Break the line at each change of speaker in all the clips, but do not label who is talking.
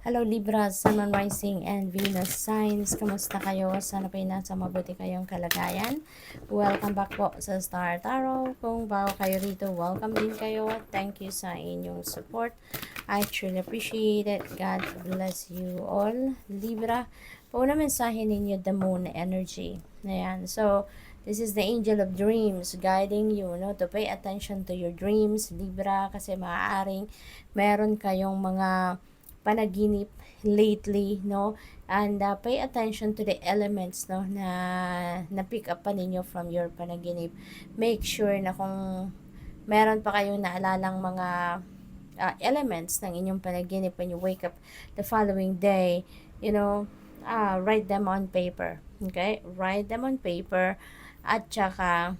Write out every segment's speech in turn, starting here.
Hello Libra, Sun, Moon, Rising, and Venus signs. Kamusta kayo? Sana po nasa mabuti kayong kalagayan. Welcome back po sa Star Tarot. Kung bago kayo rito, welcome din kayo. Thank you sa inyong support. I truly appreciate it. God bless you all. Libra, po na mensahe ninyo, the moon energy. Ayan. So, this is the angel of dreams guiding you, no, to pay attention to your dreams, Libra, kasi maaaring meron kayong mga panaginip lately, no? And pay attention to the elements, no, na pick up pa ninyo from your panaginip. Make sure na kung meron pa kayong naalalang mga elements ng inyong panaginip when you wake up the following day, write them on paper. Okay? Write them on paper at saka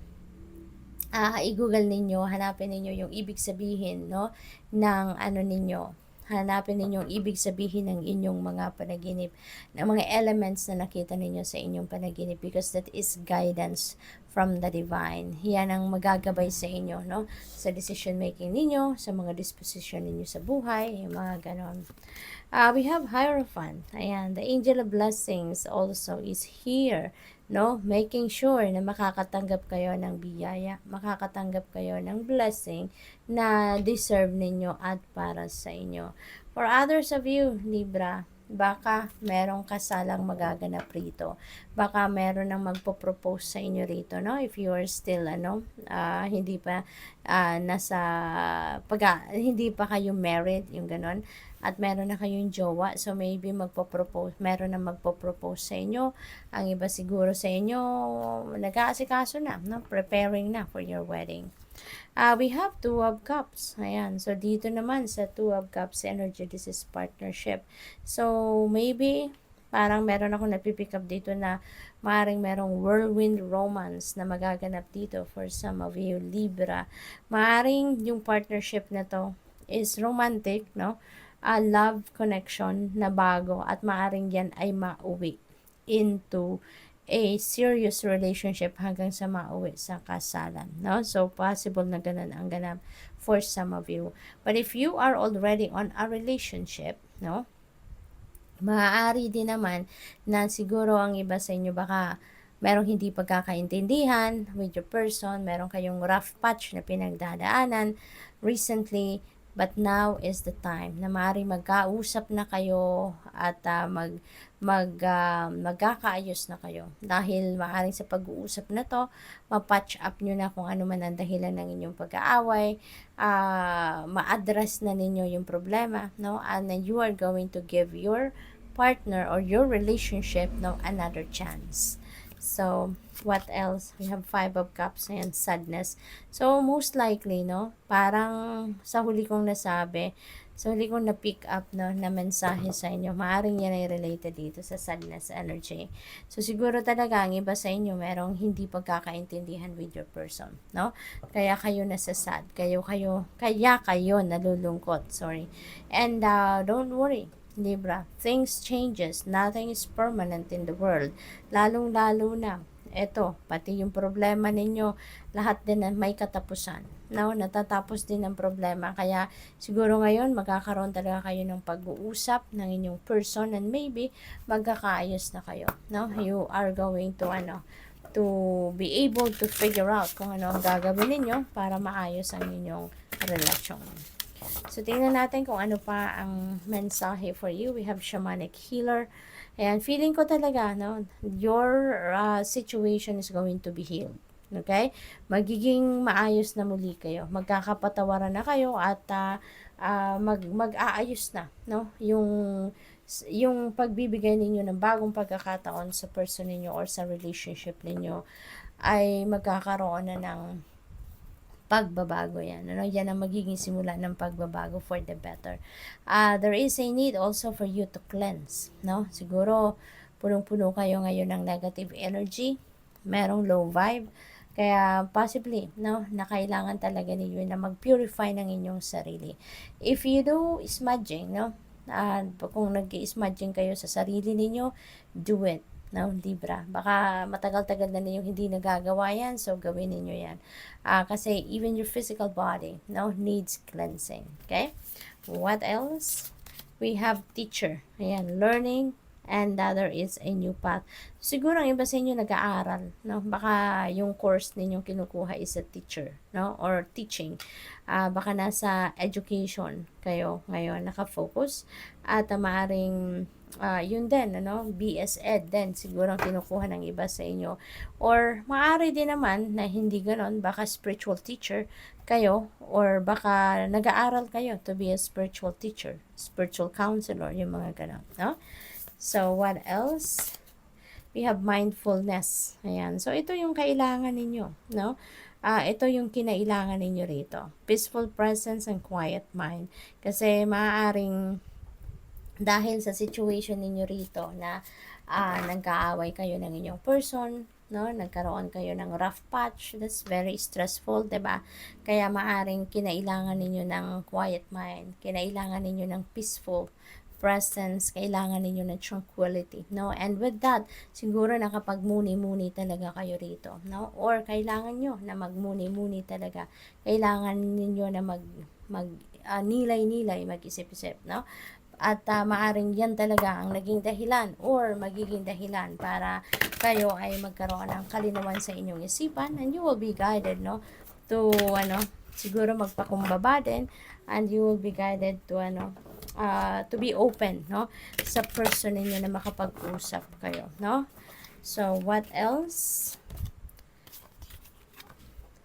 i-google ninyo, hanapin ninyo yung ibig sabihin, no, ng ano ninyo, hanapin ninyo yung ibig sabihin ng inyong mga panaginip, ng mga elements na nakita ninyo sa inyong panaginip, because that is guidance from the divine. Yan ang magagabay sa inyo, no, sa decision making ninyo, sa mga disposition ninyo sa buhay, yung mga ganon. We have Hierophant. Ayan, the angel of blessings also is here, no? Making sure na makakatanggap kayo ng biyaya, makakatanggap kayo ng blessing na deserve ninyo at para sa inyo. For others of you, Libra, baka merong kasalang magaganap rito. Baka meron nang magpo-propose sa inyo rito, no? If you are still, hindi pa hindi pa kayo married, yung ganon, at meron na kayong jowa, so maybe meron na magpo-propose sa inyo. Ang iba siguro sa inyo, nag-aasikaso na, no? Preparing na for your wedding. We have Two of Cups. Ayan. So, dito naman sa Two of Cups energy, this is partnership. So, maybe, parang meron ako napipick up dito na maaaring merong whirlwind romance na magaganap dito for some of you, Libra. Maaaring yung partnership na to is romantic, no? A love connection na bago, at maaaring yan ay mauwi into a serious relationship hanggang sa mauwi sa kasalan, no? So, possible na ganun ang ganap for some of you. But if you are already on a relationship, no, maaari din naman na siguro ang iba sa inyo baka merong hindi pagkakaintindihan with your person, meron kayong rough patch na pinagdadaanan recently, but now is the time na maaari magkausap na kayo at magkakaayos na kayo. Dahil maaaring sa pag-uusap na to, ma-patch up nyo na kung ano man ang dahilan ng inyong pag-aaway, ma-address na ninyo yung problema, no? And then you are going to give your partner or your relationship, no, another chance. So, what else? We have Five of Cups and sadness. So, most likely, no, parang sa huli kong nasabi, sa huli kong na-pick up, no, na mensahe sa inyo, maaaring yan ay related dito sa sadness energy. So, siguro talaga ang iba sa inyo merong hindi pagkakaintindihan with your person, no? Kaya kayo nasasad, kaya kayo nalulungkot, sorry. And don't worry, Libra, things changes, nothing is permanent in the world. Lalong-lalo na, eto, pati yung problema ninyo, lahat din may katapusan. No, natatapos din ang problema. Kaya siguro ngayon magkakaroon talaga kayo ng pag-uusap ng inyong person, and maybe magkakaayos na kayo. No, you are going to to be able to figure out kung ano ang gagawin ninyo para maayos ang inyong relasyon. So, tingnan natin kung ano pa ang mensahe for you. We have Shamanic Healer. Ayan, feeling ko talaga, no, your situation is going to be healed. Okay? Magiging maayos na muli kayo. Magkakapatawaran na kayo at mag-aayos na, no? Yung pagbibigay ninyo ng bagong pagkakataon sa person ninyo or sa relationship ninyo ay magkakaroon na ng pagbabago yan. Yan ang magiging simula ng pagbabago for the better. There is a need also for you to cleanse, no? Siguro, punong-puno kayo ngayon ng negative energy, merong low vibe, kaya possibly, no, na kailangan talaga ninyo na mag-purify ng inyong sarili. If you do smudging, no, kung nag-i-smudging kayo sa sarili ninyo, do it. No, Libra. Baka matagal-tagal na ninyong hindi nagagawa yan, so gawin ninyo yan. Kasi even your physical body, no, needs cleansing. Okay? What else? We have teacher. Ayan, learning. And the other is a new path. Siguro ang iba sa inyo nag-aaral, no? Baka yung course ninyong kinukuha is a teacher, no? Or teaching. Baka nasa education kayo ngayon nakafocus. At maaring yun din, ano? BS Ed din, siguro ang kinukuha ng iba sa inyo. Or maaari din naman na hindi ganon, baka spiritual teacher kayo, or baka nag-aaral kayo to be a spiritual teacher, spiritual counselor, yung mga ganon, no? So, what else? We have mindfulness. Ayan. So, ito yung kailangan ninyo, no? Ito yung kinailangan ninyo rito. Peaceful presence and quiet mind. Kasi maaaring dahil sa situation ninyo rito na nagkaaway kayo ng inyong person, no? Nagkaroon kayo ng rough patch, that's very stressful, 'di ba? Kaya maaring kinailangan ninyo ng quiet mind, kinailangan ninyo ng peaceful presence, kailangan ninyo ng tranquility, no? And with that, siguro nakapagmuni-muni talaga kayo rito, no? Or kailangan nyo na magmuni-muni talaga. Kailangan ninyo na nilay-nilay, mag-isip-isip, no? At maaring yan talaga ang naging dahilan or magiging dahilan para kayo ay magkaroon ng kalinawan sa inyong isipan, and you will be guided, no? To, siguro magpakumbaba din, and you will be guided to, to be open, no? Sa person ninyo na makapag-usap kayo, no? So, what else?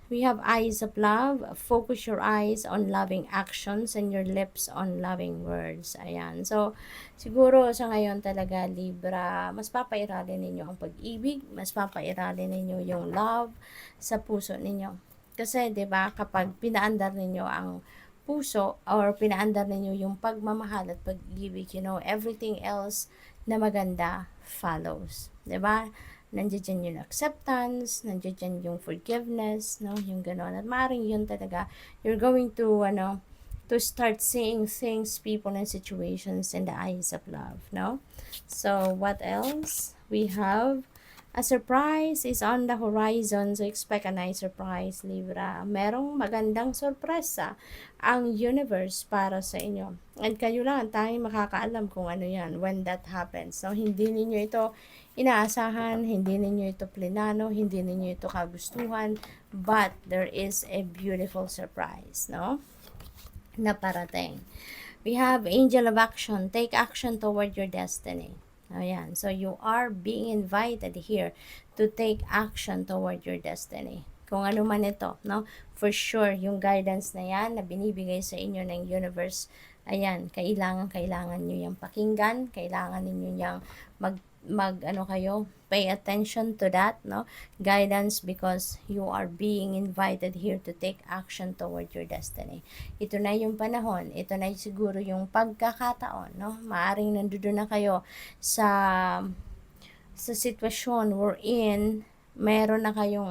We have eyes of love. Focus your eyes on loving actions and your lips on loving words. Ayan. So, siguro sa ngayon talaga, Libra, mas papairalin ninyo ang pag-ibig, mas papairalin ninyo yung love sa puso ninyo. Kasi, 'di ba, kapag pinaandar ninyo ang puso or pinaandar ninyo yung pagmamahal at pag-ibig, everything else na maganda follows. 'Di ba? Nandiyan yung acceptance, nandiyan yung forgiveness, no? Yung gano'n. At maaaring yun talaga, you're going to, to start seeing things, people, and situations in the eyes of love, no? So, what else? We have a surprise is on the horizon, so expect a nice surprise, Libra. Merong magandang sorpresa ang universe para sa inyo. And kayo lang, tayong makakaalam kung ano yan, when that happens. So, hindi ninyo ito inaasahan, hindi ninyo ito plinano, hindi ninyo ito kagustuhan, but there is a beautiful surprise, no? Na parating. We have angel of action. Take action toward your destiny. Ayan. So, you are being invited here to take action toward your destiny. Kung ano man ito, no? For sure, yung guidance na yan na binibigay sa inyo ng universe, ayan, kailangan nyo yung pakinggan, kailangan ninyo yung pay attention to that, no? Guidance, because you are being invited here to take action toward your destiny. Ito na yung panahon, ito na siguro yung pagkakataon, no? Maaring nandoon na kayo sa sitwasyon wherein meron na kayong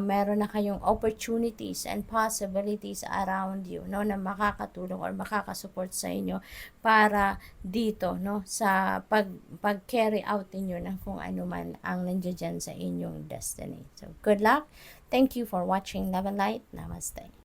meron na kayong opportunities and possibilities around you, no, na makakatulong or makakasupport sa inyo para dito, no, sa pag-carry out niyo ng kung ano man ang nandiyan sa inyong destiny. So, good luck. Thank you for watching Love and Light. Namaste.